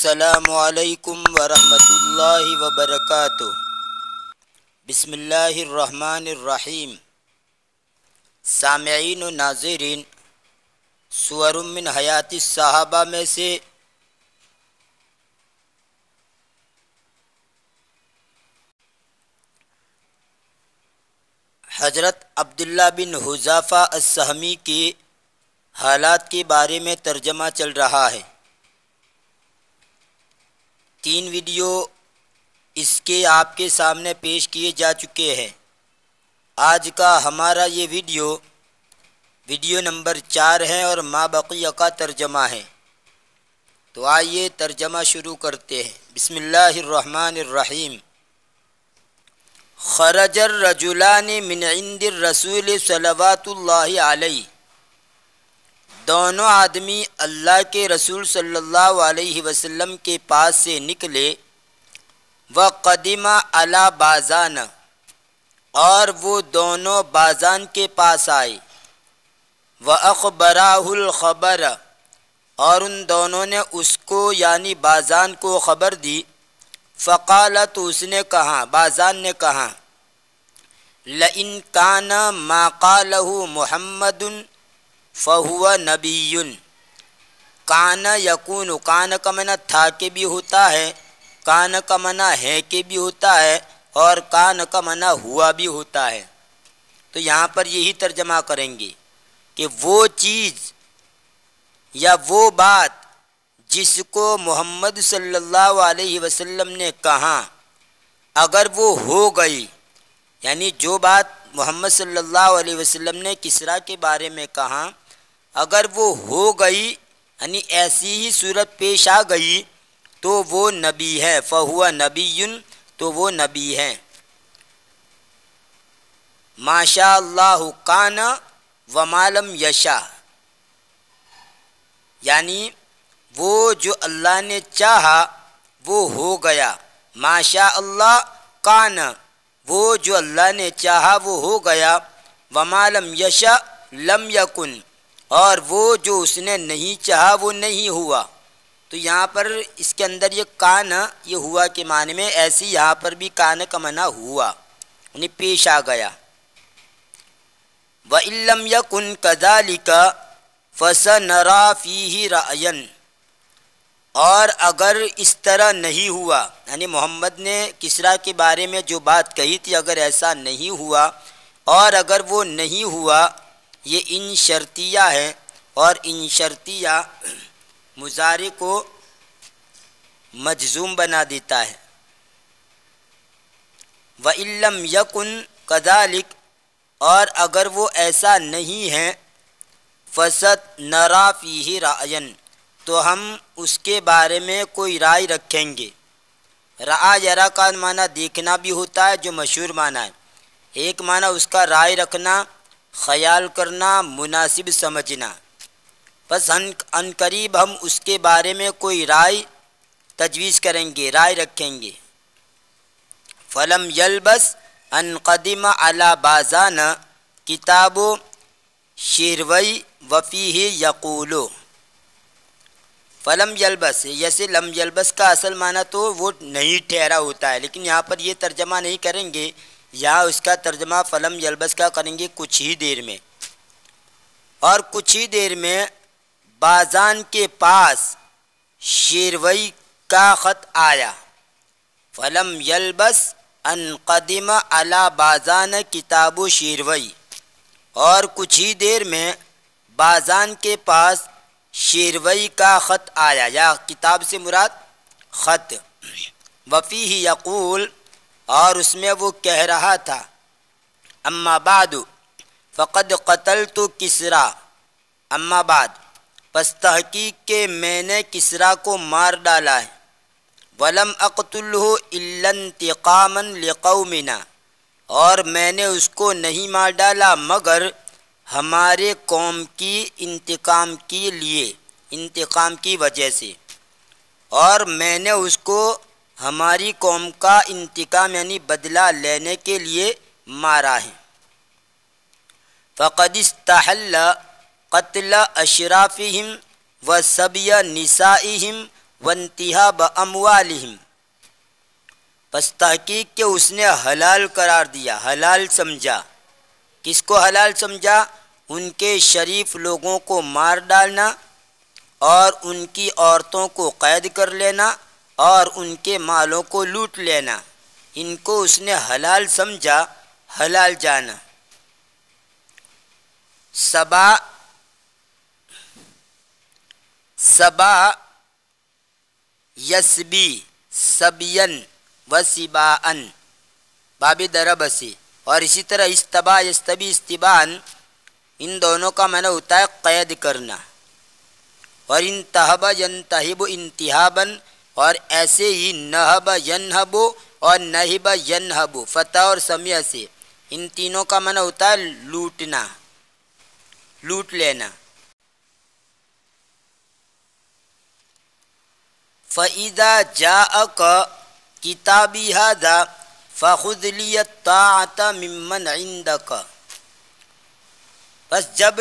السلام علیکم ورحمۃ اللہ وبرکاتہ۔ بسم اللہ الرحمن الرحیم۔ سامعین و ناظرین، سور من حیات الصحابہ میں سے حضرت عبداللہ بن حذافہ السہمی کے حالات کے بارے میں ترجمہ چل رہا ہے۔ 3 ویڈیو اس کے آپ کے سامنے پیش کیے جا چکے ہیں۔ آج کا ہمارا یہ ویڈیو نمبر 4 ہے اور ما بقیہ کا ترجمہ ہے۔ تو آئیے ترجمہ شروع کرتے ہیں۔ بسم اللہ الرحمن الرحیم۔ خرج الرجلان من عند الرسول صلوات اللہ علیہ، دونوں آدمی اللہ کے رسول صلی اللہ علیہ وسلم کے پاس سے نکلے، وقدم علی بازان، اور وہ دونوں بازان کے پاس آئے، واخبراہ الخبر، اور ان دونوں نے اس کو یعنی بازان کو خبر دی۔ فقالت، اس نے کہا، بازان نے کہا، لئن کان ما قالہ محمد فہو نبی۔ کان یکون، کان کا معنی تھا کہ بھی ہوتا ہے، کان کا معنی ہے کہ بھی ہوتا ہے، اور کان کا معنی ہوا بھی ہوتا ہے۔ تو یہاں پر یہی ترجمہ کریں گے کہ وہ چیز یا وہ بات جس کو محمد صلی اللہ علیہ وسلم نے کہا، اگر وہ ہو گئی، یعنی جو بات محمد صلی اللہ علیہ وسلم نے کسریٰ کے بارے میں کہا، اگر وہ ہو گئی، یعنی ایسی ہی صورت پیش آ گئی، تو وہ نبی ہے، فہو نبی، تو وہ نبی ہے۔ ما شاء اللہ کان وما لم یشاء، یعنی وہ جو اللہ نے چاہا وہ ہو گیا۔ ما شاء اللہ کان، وہ جو اللہ نے چاہا وہ ہو گیا۔ وما لم یشاء لم یکن، اور وہ جو اس نے نہیں چاہا وہ نہیں ہوا۔ تو یہاں پر اس کے اندر یہ کان، یہ ہوا کے معنی میں، ایسی یہاں پر بھی کان کا معنی ہوا، یعنی پیش آ گیا۔ وَإِن لَّمْ يَكُنْ كَذَلِكَ فَسَنَرَىٰ فِيهِ رَأْيًا، اور اگر اس طرح نہیں ہوا، یعنی محمد نے کسریٰ کے بارے میں جو بات کہی تھی اگر ایسا نہیں ہوا، اور اگر وہ نہیں ہوا، یہ ان شرطیہ ہے، اور ان شرطیہ مضارع کو مجزوم بنا دیتا ہے۔ وَإِن لَّمْ يَكُنْ كَذَلِكَ، اور اگر وہ ایسا نہیں ہے، فَسَنَرَىٰ فِيهِ رَأْيًا، تو ہم اس کے بارے میں کوئی رائے رکھیں گے۔ رعا یرا کا معنی دیکھنا بھی ہوتا ہے، جو مشہور معنی ہے۔ ایک معنی اس کا رائے رکھنا، خیال کرنا، مناسب سمجھنا۔ بس ان قریب ہم اس کے بارے میں کوئی رائے تجویز کریں گے، رائے رکھیں گے۔ فلم یلبس ان قدم علی بازان کتاب شیروی وفیہ یقول۔ فلم یلبس، جیسے لم یلبس کا اصل معنی تو وہ نہیں ٹھہرا ہوتا ہے، لیکن یہاں پر یہ ترجمہ نہیں کریں گے، یہاں اس کا ترجمہ فلم یلبس کا کریں گے کچھ ہی دیر میں۔ اور کچھ ہی دیر میں بازان کے پاس شیروی کا خط آیا۔ فلم یلبس ان قدم علی بازان کتاب شیروی، اور کچھ ہی دیر میں بازان کے پاس شیروی کا خط آیا، یا کتاب سے مراد خط۔ وفیہ یقول، اور اس میں وہ کہہ رہا تھا، اما بعد فقد قتلت کسریٰ، اما بعد پس تحقیق کہ میں نے کسریٰ کو مار ڈالا ہے۔ ولم اقتلہ الا انتقاما لقومنا، اور میں نے اس کو نہیں مار ڈالا مگر ہمارے قوم کی انتقام کے لیے، انتقام کی وجہ سے، اور میں نے اس کو ہماری قوم کا انتقام یعنی بدلہ لینے کے لیے مارا ہے۔ فقد استحل قتل اشرافہم وسبی نسائہم وانتہاب اموالہم، پس تحقیق کہ اس نے حلال قرار دیا، حلال سمجھا۔ کس کو حلال سمجھا؟ ان کے شریف لوگوں کو مار ڈالنا اور ان کی عورتوں کو قید کر لینا اور ان کے مالوں کو لوٹ لینا، ان کو اس نے حلال سمجھا، حلال جانا۔ سبا یسبی سبین و سباً، باب درب سے، اور اسی طرح استبا یستبی استبان، ان دونوں کا معنی ہوتا ہے قید کرنا۔ اور انتہب ینتہب انتہاباً، اور ایسے ہی نہب ینہب اور نہب ینہب، فتح اور سمیع سے، ان تینوں کا معنی ہوتا ہے لوٹنا، لوٹ لینا۔ فَإِذَا جَاءَكَ كِتَابِي هَذَا فَخُذْ لِيَ الطَّاعَةَ مِمَّنْ عِنْدَكَ، بس جب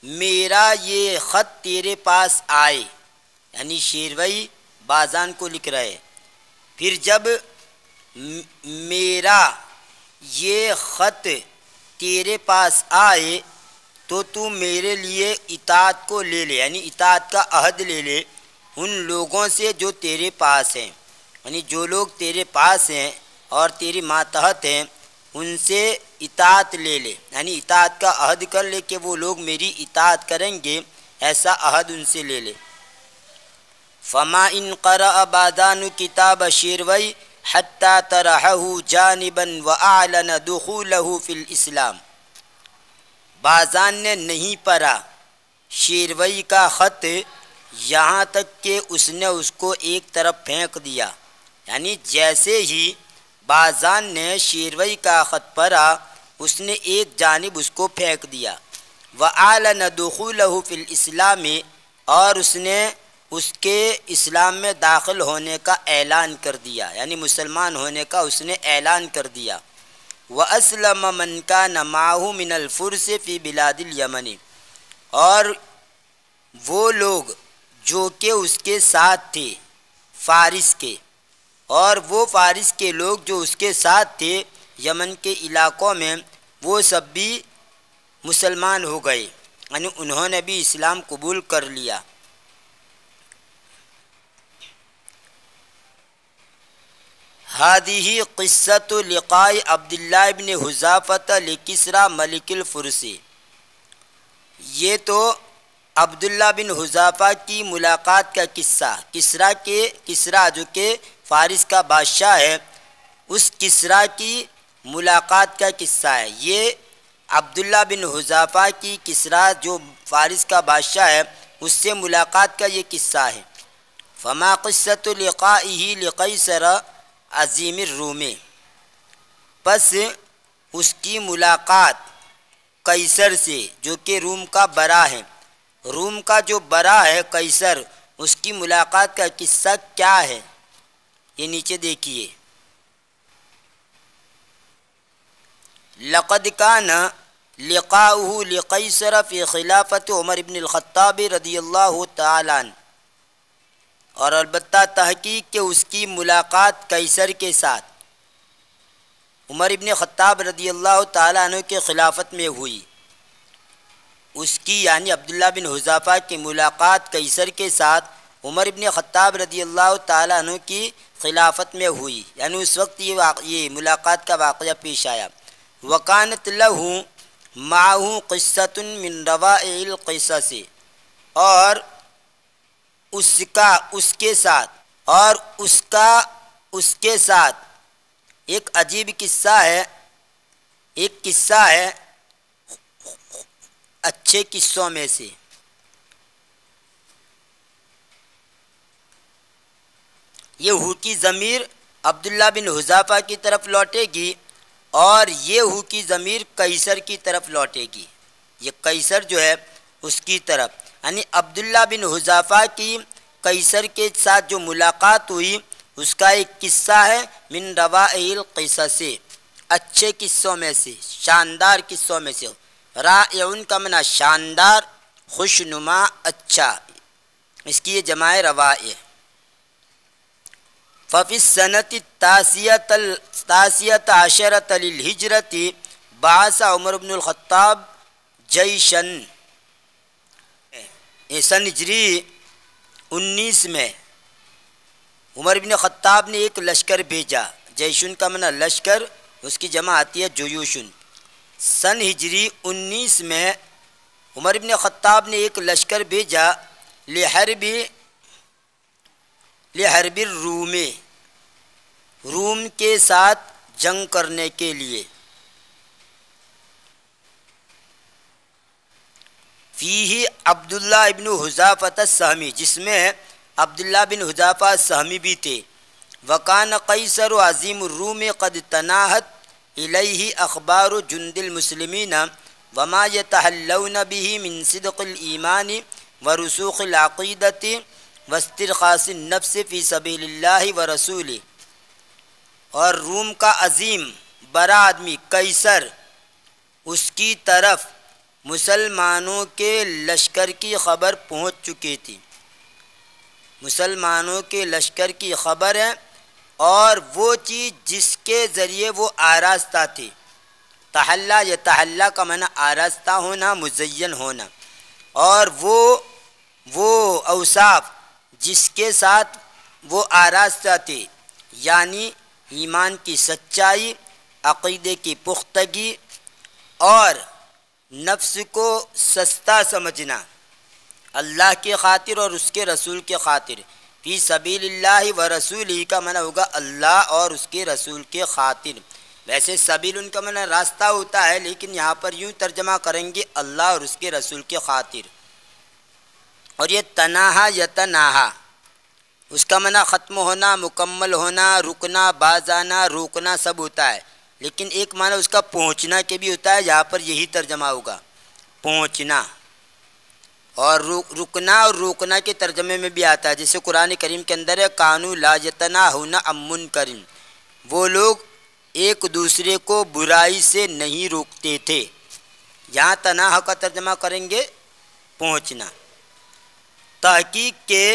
میرا یہ خط تیرے پاس آئے، یعنی شیروی بازان کو لکھ رہے، پھر جب میرا یہ خط تیرے پاس آئے تو میرے لیے اطاعت کو لے لے، یعنی اطاعت کا عہد لے لے ان لوگوں سے جو تیرے پاس ہیں، یعنی جو لوگ تیرے پاس ہیں اور تیری ماتحت ہیں ان سے اطاعت لے لے، یعنی اطاعت کا عہد کر لے کہ وہ لوگ میری اطاعت کریں گے، ایسا عہد ان سے لے لے۔ فما ان قرأ بادان کتاب شیروی حتی طرحہ جانبا واعلن دخولہ فی الاسلام، بازان نے نہیں پڑھا شیروی کا خط یہاں تک کہ اس نے اس کو ایک طرف پھینک دیا، یعنی جیسے ہی بازان نے شیروی کا خط پڑھا اس نے ایک جانب اس کو پھینک دیا۔ وَأَعْلَنَ دُخُولَهُ فِي الْإِسْلَامِ، اور اس نے اس کے اسلام میں داخل ہونے کا اعلان کر دیا، یعنی مسلمان ہونے کا اس نے اعلان کر دیا۔ وَأَسْلَمَ مَنْ كَانَ مَعَهُ مِنَ الْفُرْسِ فِي بِلَادِ الْيَمَنِ، اور وہ لوگ جو کہ اس کے ساتھ تھے فارس کے، اور وہ فارس کے لوگ جو اس کے ساتھ تھے یمن کے علاقوں میں، وہ سب بھی مسلمان ہو گئے، یعنی انہوں نے بھی اسلام قبول کر لیا۔ هذه قصۃ لقاء عبداللہ ابن حذافۃ لکسریٰ ملک الفرس، یہ تو عبداللہ بن حذافہ کی ملاقات کا قصہ، کسریٰ جو کہ فارس کا بادشاہ ہے، اس کسریٰ کی ملاقات کا قصہ ہے۔ یہ عبداللہ بن حذافہ کی کسریٰ جو فارس کا بادشاہ ہے اس سے ملاقات کا یہ قصہ ہے۔ فما قصۃ لقائہ لقیصر عظیم الروم، پس اس کی ملاقات قیصر سے جو کہ روم کا برا ہے، روم کا جو برا ہے قیصر، اس کی ملاقات کا قصہ کیا ہے یہ نیچے دیکھیے۔ لقد کان لقاؤہ لقیصر فی خلافت عمر بن الخطاب رضی اللہ تعالیٰ عنہ، اور البتہ تحقیق کہ اس کی ملاقات قیصر کے ساتھ عمر بن خطاب رضی اللہ تعالیٰ عنہ کے خلافت میں ہوئی، اس کی یعنی عبداللہ بن حذافہ کی ملاقات قیصر کے ساتھ عمر بن خطاب رضی اللہ تعالیٰ عنہ کی خلافت میں ہوئی، یعنی اس وقت یہ ملاقات کا واقعہ پیش آیا۔ وَكَانَتْ لَهُ مَعَهُ قِصَّةٌ مِّن رَوَائِعِ الْقِصَصِ، اور اس کے ساتھ ایک عجیب قصہ ہے، ایک قصہ ہے اچھے قصوں میں سے۔ یہ ہو کی ضمیر عبداللہ بن حذافہ کی طرف لوٹے گی اور یہ ہو کی ضمیر قیصر کی طرف لوٹے گی، یہ قیصر جو ہے اس کی طرف، یعنی عبداللہ بن حذافہ کی قیصر کے ساتھ جو ملاقات ہوئی اس کا ایک قصہ ہے من روائع القصص، اچھے قصوں میں سے، شاندار قصوں میں سے۔ رائعن کا معنی شاندار، خوشنما، اچھا، اس کی یہ جمع روائع۔ ففی السنۃ التاسیۃ عشرۃ للہجرۃ بعث عمر بن الخطاب جیشن، سن ہجری 19 میں عمر بن خطاب نے ایک لشکر بھیجا۔ جیشن کا معنی لشکر، اس کی جمع آتی ہے جیوشن۔ سن ہجری 19 میں عمر بن خطاب نے ایک لشکر بھیجا لحرب الروم، روم کے ساتھ جنگ کرنے کے لیے۔ فیہ عبداللہ ابن حذافۃ السہمی، جس میں عبداللہ بن حذافہ السہمی بھی تھے۔ وکان قیصر عظیم الروم قد تناہت الیہ اخبار جند المسلمین وما یتحلون به من صدق الایمان ورسوخ العقیدۃ واسترخاص النفس فی سبیل اللہ ورسولہ۔ اور روم کا عظیم بڑا آدمی قیصر، اس کی طرف مسلمانوں کے لشکر کی خبر پہنچ چکی تھی، مسلمانوں کے لشکر کی خبر ہے، اور وہ چیز جس کے ذریعے وہ آراستہ تھے۔ تحلّا یتحلّا کا معنی آراستہ ہونا، مزین ہونا، اور وہ اوصاف جس کے ساتھ وہ آراستہ تھے، یعنی ایمان کی سچائی، عقیدے کی پختگی، اور نفس کو سستا سمجھنا اللہ کی خاطر اور اس کے رسول کے خاطر۔ فی سبیل اللہ و رسولہ کا معنی ہوگا اللہ اور اس کے رسول کے خاطر۔ ویسے سبیل ان کا معنی راستہ ہوتا ہے، لیکن یہاں پر یوں ترجمہ کریں گے اللہ اور اس کے رسول کے خاطر۔ اور یہ تناہا یتناہا، اس کا معنی ختم ہونا، مکمل ہونا، رکنا، باز آنا، روکنا سب ہوتا ہے، لیکن ایک معنی اس کا پہنچنا کے بھی ہوتا ہے، یہاں پر یہی ترجمہ ہوگا پہنچنا۔ اور رکنا اور روکنا کے ترجمے میں بھی آتا ہے، جیسے قرآن کریم کے اندر ہے کانوا لا یتناہون عن منکر، وہ لوگ ایک دوسرے کو برائی سے نہیں روکتے تھے۔ یہاں تناہا کا ترجمہ کریں گے پہنچنا۔ تحقیق کے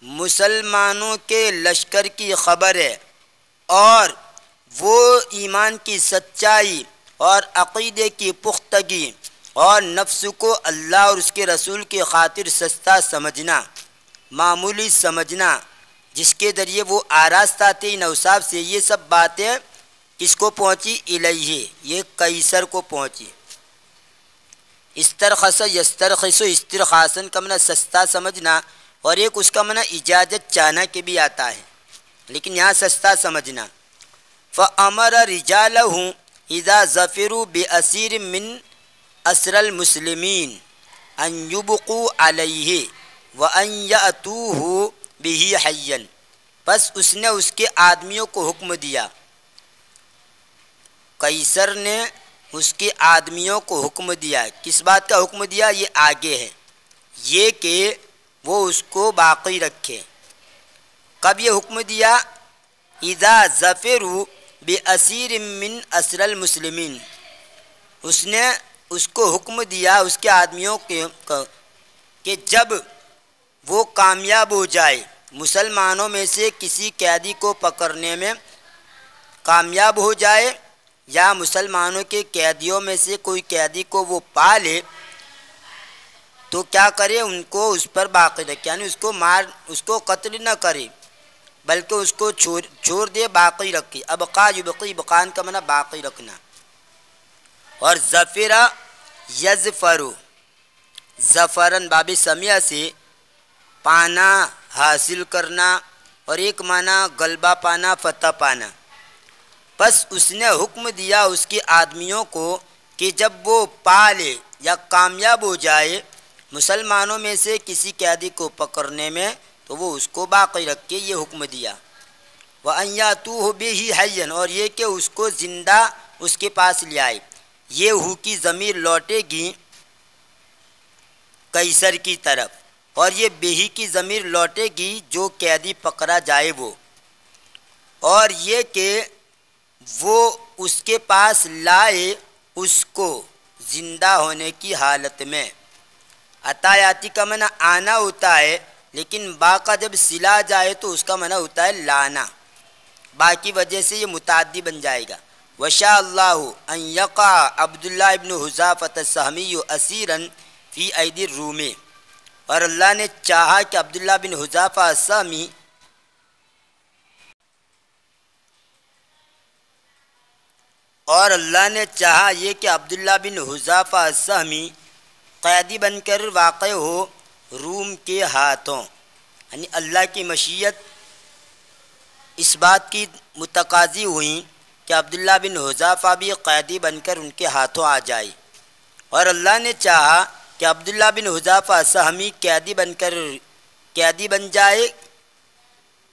مسلمانوں کے لشکر کی خبر ہے، اور وہ ایمان کی سچائی اور عقیدے کی پختگی اور نفس کو اللہ اور اس کے رسول کی خاطر سستا سمجھنا، معمولی سمجھنا، جس کے ذریعے وہ آراستہ تھے ان اوصاف سے، یہ سب باتیں کس کو پہنچی؟ الیہ، یہ قیصر کو پہنچی۔ استرخص یسترخص، استرخاصن کا معنی سستا سمجھنا، اور ایک اس کا معنی اجازت چاہنا کے بھی آتا ہے، لیکن یہاں سستا سمجھنا۔ فَأَمَرَ رِجَالَهُ اِذَا ظَفِرُوا بِأَسِيرٍ مِّنْ أَسْرَى الْمُسْلِمِينَ أَنْ يُبْقُوا عَلَيْهِ وَأَنْ يَأْتُوهُ بِهِ حَيًّا، بس اس نے اس کے آدمیوں کو حکم دیا، قیصر نے اس کے آدمیوں کو حکم دیا۔ کس بات کا حکم دیا؟ یہ آگے ہے، یہ کہ وہ اس کو باقی رکھے۔ کب یہ حکم دیا؟ اذا ظفروا باسیر من اسر المسلمین، اس نے اس کو حکم دیا اس کے آدمیوں کہ جب وہ کامیاب ہو جائے، مسلمانوں میں سے کسی قیدی کو پکڑنے میں کامیاب ہو جائے، یا مسلمانوں کے قیدیوں میں سے کوئی قیدی کو وہ پا لے، تو کیا کرے؟ ان کو اس پر باقی رکھے، یعنی اس کو قتل نہ کرے، بلکہ اس کو چھوڑ دے، باقی رکھے۔ ابقا یبقی، بقان کا معنی باقی رکھنا۔ اور ظفرا یظفرو، ظفرن باب سمیہ سے پانا، حاصل کرنا، اور ایک معنی غلبہ پانا، فتح پانا۔ بس اس نے حکم دیا اس کے آدمیوں کو کہ جب وہ پا لے یا کامیاب ہو جائے مسلمانوں میں سے کسی قیدی کو پکڑنے میں، تو وہ اس کو باقی رکھ کے یہ حکم دیا۔ وَأَنْ يَأْتُوهُ بِهِ حَيًّا، اور یہ کہ اس کو زندہ اس کے پاس لے آئے۔ یہ ہو کی ضمیر لوٹے گی قیصر کی طرف، اور یہ بہی کی ضمیر لوٹے گی جو قیدی پکڑا جائے وہ، اور یہ کہ وہ اس کے پاس لائے اس کو زندہ ہونے کی حالت میں۔ عطایاتی کا معنی آنا ہوتا ہے، لیکن با کا جب سلا جائے تو اس کا معنی ہوتا ہے لانا۔ باقی وجہ سے یہ متعدی بن جائے گا۔ وشاء اللہ ان یقع عبداللہ ابن حذافۃ السہمی اسیرا فی ایدی الروم، اور اللہ نے چاہا کہ عبداللہ بن حذافہ السہمی یہ کہ عبداللہ بن حذافہ السہمی قیدی بن کر واقع ہو روم کے ہاتھوں، یعنی اللہ کی مشیت اس بات کی متقاضی ہوئی کہ عبداللہ بن حذافہ بھی قیدی بن کر ان کے ہاتھوں آ جائے، اور اللہ نے چاہا کہ عبداللہ بن حذافہ السہمی قیدی بن جائے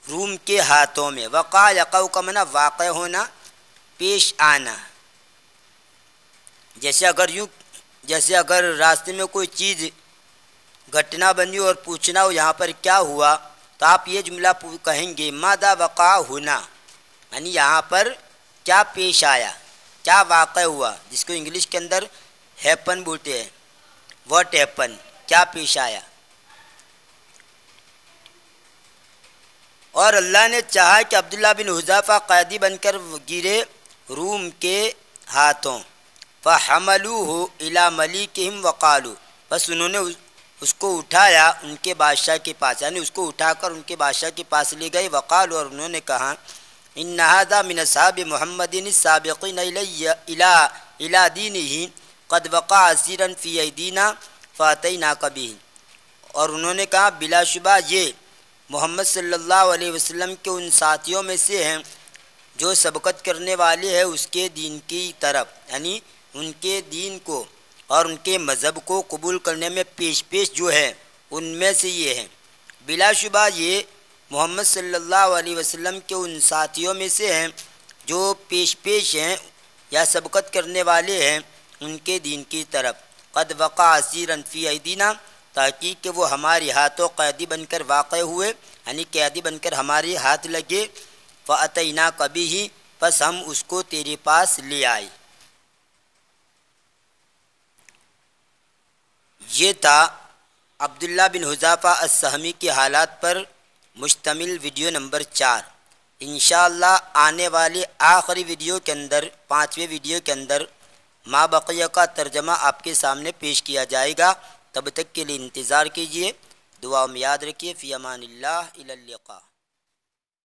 روم کے ہاتھوں میں۔ وقع یقع کا معنی واقع ہونا، پیش آنا۔ جیسے اگر راستے میں کوئی چیز گھٹنا بنی اور پوچھنا ہو یہاں پر کیا ہوا، تو آپ یہ جملہ کہیں گے ماذا وقع ہونا، یعنی یہاں پر کیا پیش آیا، کیا واقع ہوا، جس کو انگلش کے اندر ہیپن بولتے ہیں، واٹ ہیپن، کیا پیش آیا۔ اور اللہ نے چاہا کہ عبداللہ بن حذافہ قیدی بن کر گرے روم کے ہاتھوں۔ فحملوہ الی ملیکہم وقالوا، بس انہوں نے اس کو اٹھایا ان کے بادشاہ کے پاس، یعنی اس کو اٹھا کر ان کے بادشاہ کے پاس لے گئے۔ وقالوا، اور انہوں نے کہا ان ھذا من اصحاب محمد السابقین الی دینہ قد وقع اسیرا فی ایدینا فاتیناک بہ، اور انہوں نے کہا بلا شبہ یہ محمد صلی اللہ علیہ وسلم کے ان ساتھیوں میں سے ہیں جو سبقت کرنے والے ہیں اس کے دین کی طرف، یعنی ان کے دین کو اور ان کے مذہب کو قبول کرنے میں پیش جو ہے ان میں سے یہ ہیں۔ بلا شبہ یہ محمد صلی اللہ علیہ وسلم کے ان ساتھیوں میں سے ہیں جو پیش ہیں یا سبقت کرنے والے ہیں ان کے دین کی طرف۔ قد وقع اسیرا فی ایدینا، تاکہ کہ وہ ہمارے ہاتھوں قیدی بن کر واقع ہوئے، یعنی قیدی بن کر ہمارے ہاتھ لگے۔ فاتیناک بہ، پس ہم اس کو تیرے پاس لے آئے۔ یہ تھا عبداللہ بن حذافہ السہمی کے حالات پر مشتمل ویڈیو نمبر 4۔ انشاءاللہ آنے والے آخری ویڈیو کے اندر، 5ویں ویڈیو کے اندر ما بقیہ کا ترجمہ آپ کے سامنے پیش کیا جائے گا۔ تب تک کے لیے انتظار کیجیے، دعا میں یاد رکھیے۔ فی امان اللہ، الی اللقاء۔